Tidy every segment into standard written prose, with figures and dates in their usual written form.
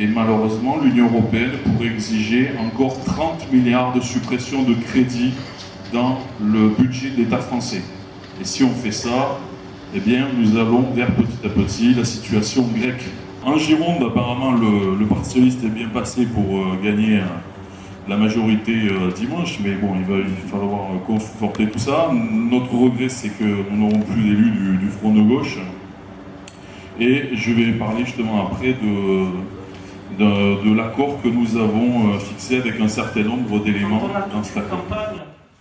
Et malheureusement, l'Union européenne pourrait exiger encore 30 milliards de suppression de crédits dans le budget de l'État français. Et si on fait ça, eh bien, nous allons vers petit à petit la situation grecque. En Gironde, apparemment, le Parti socialiste est bien passé pour gagner la majorité dimanche, mais bon, il va falloir conforter tout ça. Notre regret, c'est que nous n'aurons plus d'élus du Front de gauche. Et je vais parler justement après de l'accord que nous avons fixé avec un certain nombre d'éléments dans cet accord. Campagne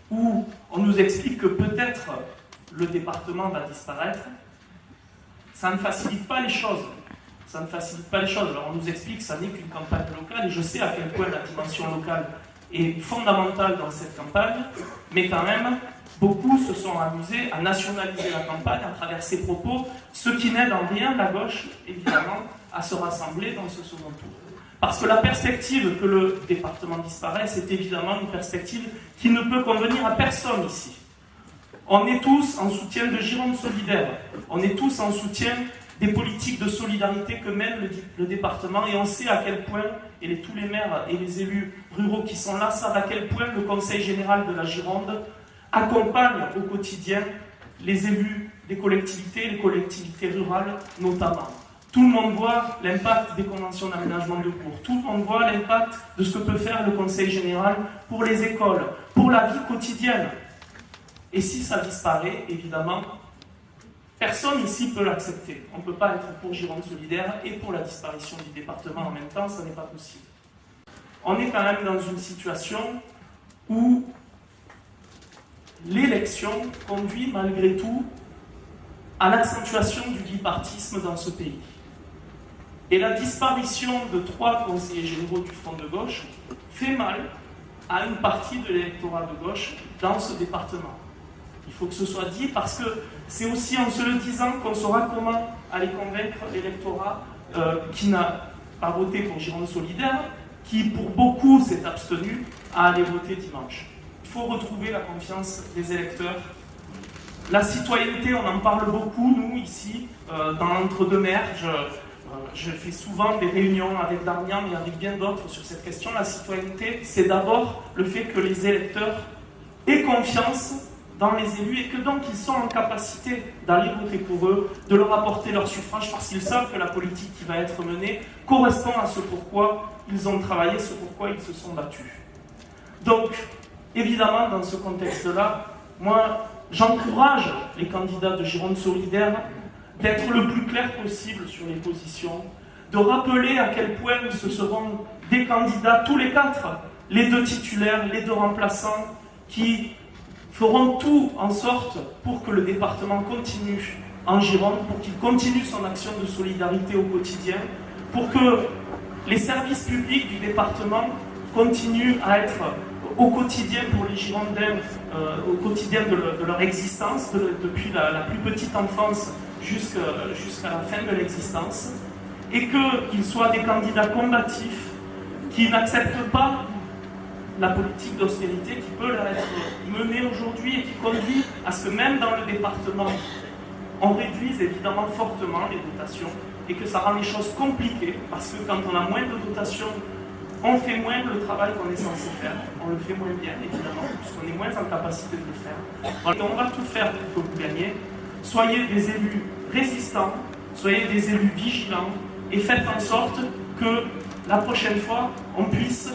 où on nous explique que peut-être le département va disparaître, ça ne facilite pas les choses. Ça ne facilite pas les choses. Alors on nous explique que ça n'est qu'une campagne locale, et je sais à quel point la dimension locale est fondamentale dans cette campagne, mais quand même, beaucoup se sont amusés à nationaliser la campagne à travers ces propos, ce qui n'aide en rien la gauche, évidemment, à se rassembler dans ce second tour. Parce que la perspective que le département disparaisse est évidemment une perspective qui ne peut convenir à personne ici. On est tous en soutien de Gironde solidaire, on est tous en soutien des politiques de solidarité que mène le département, et on sait à quel point, et tous les maires et les élus ruraux qui sont là savent à quel point le Conseil général de la Gironde accompagne au quotidien les élus des collectivités, les collectivités rurales notamment. Tout le monde voit l'impact des conventions d'aménagement de cours, tout le monde voit l'impact de ce que peut faire le Conseil général pour les écoles, pour la vie quotidienne. Et si ça disparaît, évidemment, personne ici peut l'accepter. On ne peut pas être pour Gironde solidaire et pour la disparition du département en même temps, ça n'est pas possible. On est quand même dans une situation où l'élection conduit malgré tout à l'accentuation du bipartisme dans ce pays. Et la disparition de 3 conseillers généraux du Front de gauche fait mal à une partie de l'électorat de gauche dans ce département. Il faut que ce soit dit, parce que c'est aussi en se le disant qu'on saura comment aller convaincre l'électorat qui n'a pas voté pour Gironde solidaire, qui pour beaucoup s'est abstenu à aller voter dimanche. Il faut retrouver la confiance des électeurs. La citoyenneté, on en parle beaucoup, nous, ici, dans l'entre-deux-mers. Je fais souvent des réunions avec Darmian et avec bien d'autres sur cette question. La citoyenneté, c'est d'abord le fait que les électeurs aient confiance dans les élus, et que donc ils sont en capacité d'aller voter pour eux, de leur apporter leur suffrage, parce qu'ils savent que la politique qui va être menée correspond à ce pourquoi ils ont travaillé, ce pourquoi ils se sont battus. Donc, évidemment, dans ce contexte-là, moi, j'encourage les candidats de Gironde solidaire d'être le plus clair possible sur les positions, de rappeler à quel point ce seront des candidats, tous les 4, les 2 titulaires, les 2 remplaçants, qui feront tout en sorte pour que le département continue en Gironde, pour qu'il continue son action de solidarité au quotidien, pour que les services publics du département continuent à être au quotidien pour les Girondins, au quotidien de leur existence, depuis la plus petite enfance jusqu'à la fin de l'existence, et qu'ils soient des candidats combatifs qui n'acceptent pas la politique d'austérité qui peut être menée aujourd'hui et qui conduit à ce que même dans le département, on réduise évidemment fortement les dotations, et que ça rend les choses compliquées, parce que quand on a moins de dotations, on fait moins le travail qu'on est censé faire, on le fait moins bien évidemment, puisqu'on est moins en capacité de le faire. Et on va tout faire pour que vous gagnez. Soyez des élus résistants, soyez des élus vigilants, et faites en sorte que la prochaine fois, on puisse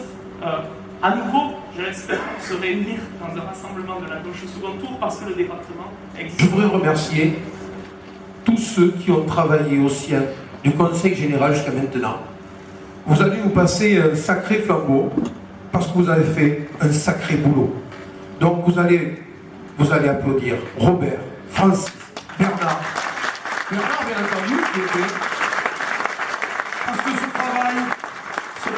à nouveau, je l'espère, se réunir dans un rassemblement de la gauche au second tour, parce que le département existe. Je voudrais remercier tous ceux qui ont travaillé au sein du Conseil général jusqu'à maintenant. Vous allez vous passer un sacré flambeau, parce que vous avez fait un sacré boulot. Donc vous allez applaudir Robert, Francis, Bernard, bien entendu, qui était... Parce que ce travail fait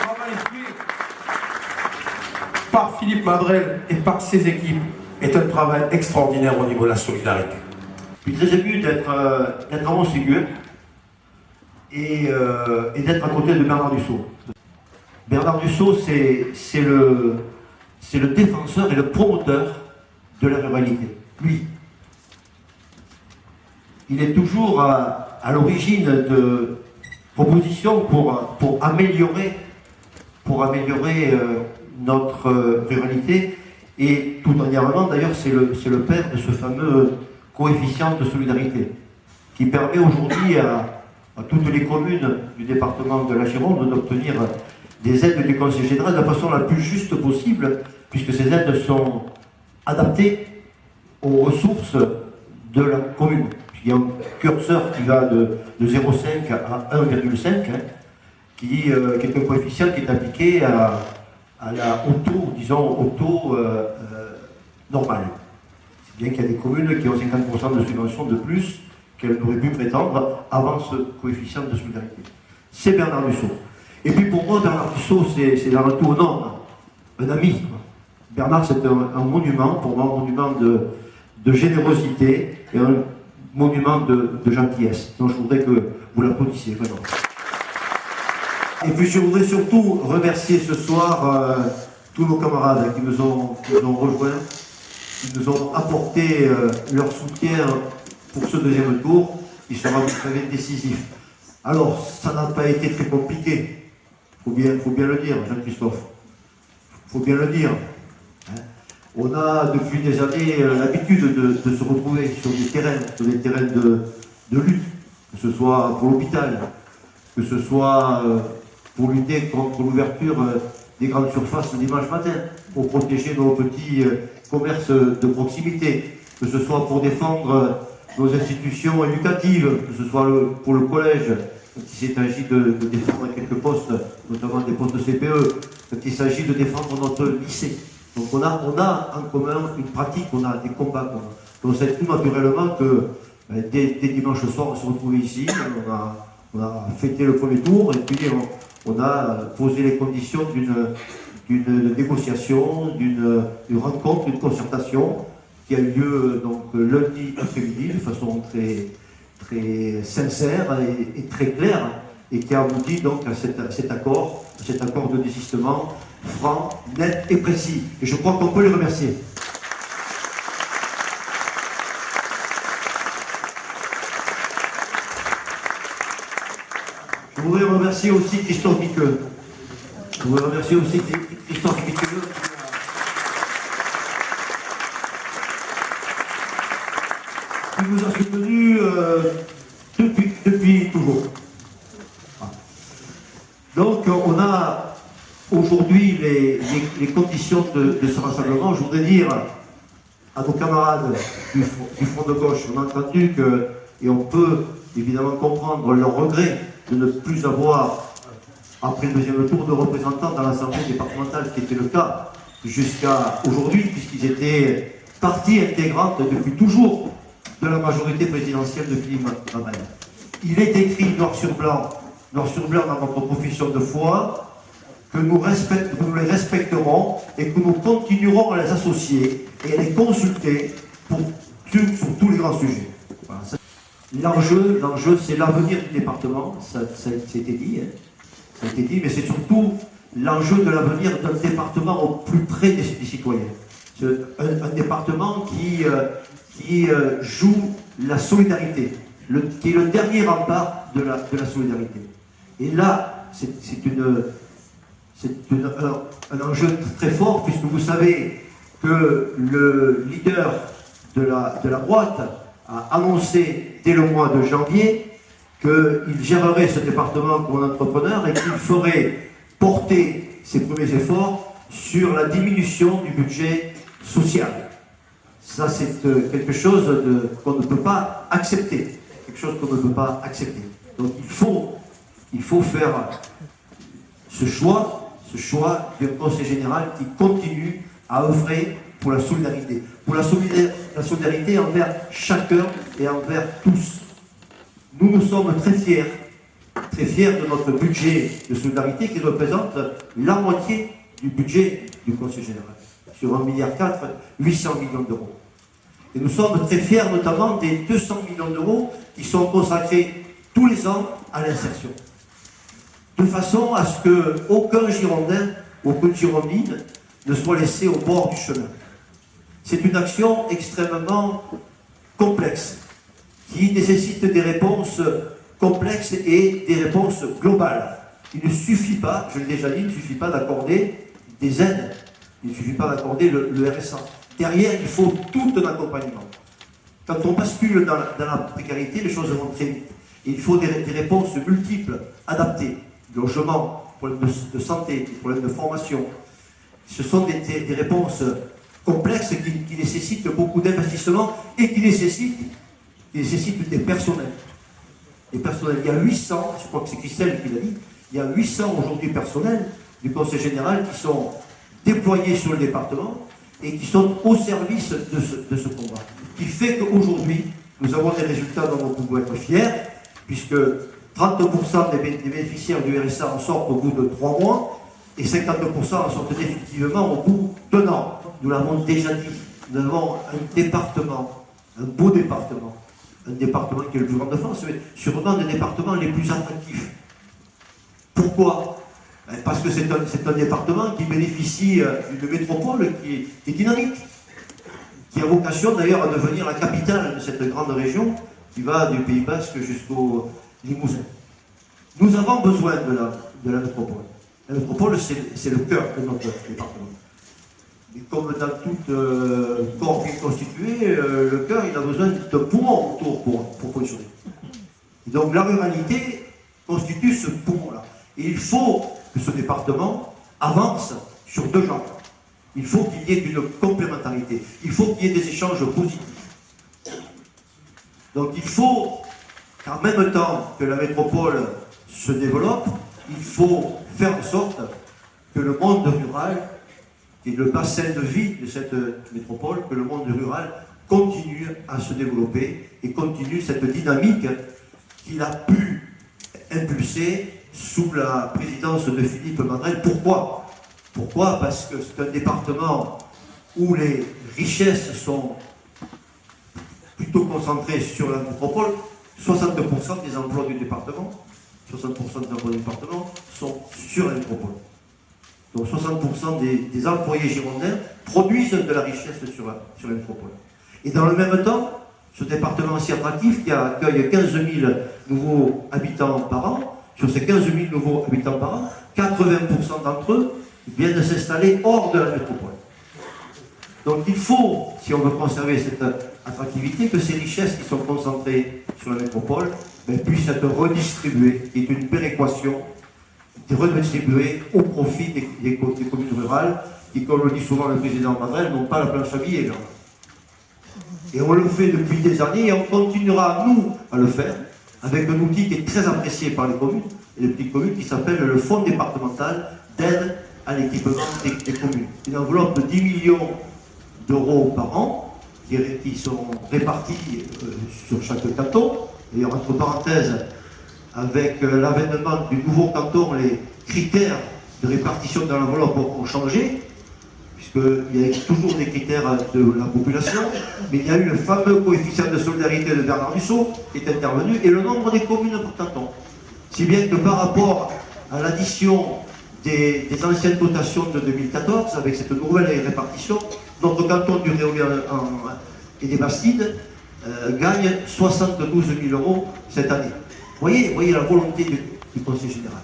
par Philippe Madrel et par ses équipes est un travail extraordinaire au niveau de la solidarité. Je suis très ému d'être à Montségur et d'être à côté de Bernard Dussault. Bernard Dussault, c'est le défenseur et le promoteur de la ruralité. Lui, il est toujours à l'origine propositions pour améliorer notre ruralité. Et tout dernièrement, d'ailleurs, c'est le père de ce fameux coefficient de solidarité qui permet aujourd'hui à toutes les communes du département de la Gironde d'obtenir des aides du Conseil général de la façon la plus juste possible, puisque ces aides sont adaptées aux ressources de la commune. Il y a un curseur qui va de 0,5 à 1,5, qui est un coefficient qui est appliqué au taux normal. C'est bien qu'il y a des communes qui ont 50% de subventions de plus qu'elles n'auraient pu prétendre avant ce coefficient de solidarité. C'est Bernard Dussault. Et puis pour moi, Bernard Dussault, c'est dans le tout au nom, un ami. Bernard, c'est un monument, pour moi, un monument de générosité et un monument de gentillesse. Donc je voudrais que vous l'applaudissiez, vraiment. Et puis je voudrais surtout remercier ce soir tous nos camarades qui nous ont rejoints, qui nous ont apporté leur soutien pour ce deuxième tour, qui sera, vous savez, décisif. Alors, ça n'a pas été très compliqué, faut bien le dire, Jean-Christophe, faut bien le dire. On a depuis des années l'habitude de se retrouver sur des terrains de lutte, que ce soit pour l'hôpital, que ce soit pour lutter contre l'ouverture des grandes surfaces le dimanche matin, pour protéger nos petits commerces de proximité, que ce soit pour défendre nos institutions éducatives, que ce soit pour le collège, quand il s'agit de défendre quelques postes, notamment des postes de CPE, quand il s'agit de défendre notre lycée. Donc on a en commun une pratique, on a des combats communs. Donc c'est tout naturellement que dès dimanche soir, on se retrouve ici, on a fêté le premier tour, et puis on a posé les conditions d'une négociation, d'une rencontre, d'une concertation qui a eu lieu donc lundi après-midi de façon très, très sincère et très claire, et qui a abouti donc à cet accord de désistement franc, net et précis. Et je crois qu'on peut les remercier. Je voudrais remercier aussi Christophe Miqueux. qui nous a soutenus depuis toujours. Donc on a aujourd'hui les conditions de ce rassemblement. Je voudrais dire à nos camarades du Front de gauche, on a entendu que, et on peut évidemment comprendre leur regret de ne plus avoir, après le deuxième tour, de représentants dans l'Assemblée départementale, qui était le cas jusqu'à aujourd'hui, puisqu'ils étaient partie intégrante depuis toujours de la majorité présidentielle de Philippe Madrelle. Il est écrit noir sur blanc dans notre profession de foi, que nous les respecterons et que nous continuerons à les associer et à les consulter sur tous les grands sujets. Voilà. L'enjeu, c'est l'avenir du département, ça a été dit, ça a été dit, mais c'est surtout l'enjeu de l'avenir d'un département au plus près des citoyens. C'est un département qui joue la solidarité, qui est le dernier rempart de la solidarité. Et là, c'est un enjeu très fort, puisque vous savez que le leader de la droite a annoncé dès le mois de janvier qu'il gérerait ce département comme un entrepreneur et qu'il ferait porter ses premiers efforts sur la diminution du budget social. Ça, c'est quelque chose qu'on ne peut pas accepter. Quelque chose qu'on ne peut pas accepter. Donc il faut faire ce choix d'un conseil général qui continue à œuvrer pour la solidarité. Pour la solidarité envers chacun et envers tous. Nous sommes très fiers de notre budget de solidarité qui représente la moitié du budget du conseil général. Sur 1,4 milliard, 800 millions d'euros. Et nous sommes très fiers notamment des 200 millions d'euros qui sont consacrés tous les ans à l'insertion. De façon à ce qu'aucun Girondin, aucune Girondine ne soit laissé au bord du chemin. C'est une action extrêmement complexe qui nécessite des réponses complexes et des réponses globales. Il ne suffit pas, je l'ai déjà dit, il ne suffit pas d'accorder des aides, il ne suffit pas d'accorder le RSA. Derrière, il faut tout un accompagnement. Quand on bascule dans la précarité, les choses vont très vite. Et il faut des réponses multiples, adaptées. Logement, problèmes de santé, des problèmes de formation. Ce sont des réponses complexes qui nécessitent beaucoup d'investissement et qui nécessitent des personnels. Des personnels. Il y a 800, je crois que c'est Christelle qui l'a dit, il y a 800 aujourd'hui personnels du Conseil général qui sont déployés sur le département et qui sont au service de ce combat. Qui fait qu'aujourd'hui, nous avons des résultats dont nous pouvons être fiers, puisque 30% des bénéficiaires du RSA en sortent au bout de 3 mois, et 52% en sortent définitivement au bout d'1 an. Nous l'avons déjà dit, nous avons un département, un beau département, un département qui est le plus grand de France, mais sûrement un des départements les plus attractifs. Pourquoi? Parce que c'est un département qui bénéficie d'une métropole qui est dynamique, qui a vocation d'ailleurs à devenir la capitale de cette grande région qui va du Pays Basque jusqu'au Limousin. Nous avons besoin de la métropole. La métropole, c'est le cœur de notre département. Et comme dans tout corps bien constitué, le cœur, il a besoin d'un poumon autour pour fonctionner. Et donc la ruralité constitue ce poumon-là. Et il faut que ce département avance sur 2 jambes. Il faut qu'il y ait une complémentarité. Il faut qu'il y ait des échanges positifs. Donc il faut qu'en même temps que la métropole se développe, il faut faire en sorte que le monde rural et le bassin de vie de cette métropole, que le monde rural continue à se développer et continue cette dynamique qu'il a pu impulser sous la présidence de Philippe Madrelle. Pourquoi? Pourquoi? Parce que c'est un département où les richesses sont plutôt concentrées sur la métropole. 60% des emplois du département, 60% des emplois du département sont sur la métropole. Donc 60% des employés girondins produisent de la richesse sur la métropole. Et dans le même temps, ce département si attractif qui accueille 15 000 nouveaux habitants par an, sur ces 15 000 nouveaux habitants par an, 80% d'entre eux viennent s'installer hors de la métropole. Donc il faut, si on veut conserver cette attractivité, que ces richesses qui sont concentrées sur la métropole puissent être redistribuées, et une péréquation redistribuée au profit des communes rurales qui, comme le dit souvent le président Madrelle, n'ont pas la planche à billets. Et on le fait depuis des années et on continuera, nous, à le faire avec un outil qui est très apprécié par les communes et les petites communes qui s'appelle le Fonds départemental d'aide à l'équipement des communes. Une enveloppe de 10 millions d'euros par an qui sont répartis sur chaque canton. Et entre parenthèses, avec l'avènement du nouveau canton, les critères de répartition de l'enveloppe ont changé, puisqu'il y a toujours des critères de la population, mais il y a eu le fameux coefficient de solidarité de Bernard Dussault qui est intervenu, et le nombre des communes par canton. Si bien que par rapport à l'addition des anciennes dotations de 2014, avec cette nouvelle répartition, notre canton du Réolien et des Bastides gagne 72 000 € cette année. Vous voyez la volonté du Conseil général.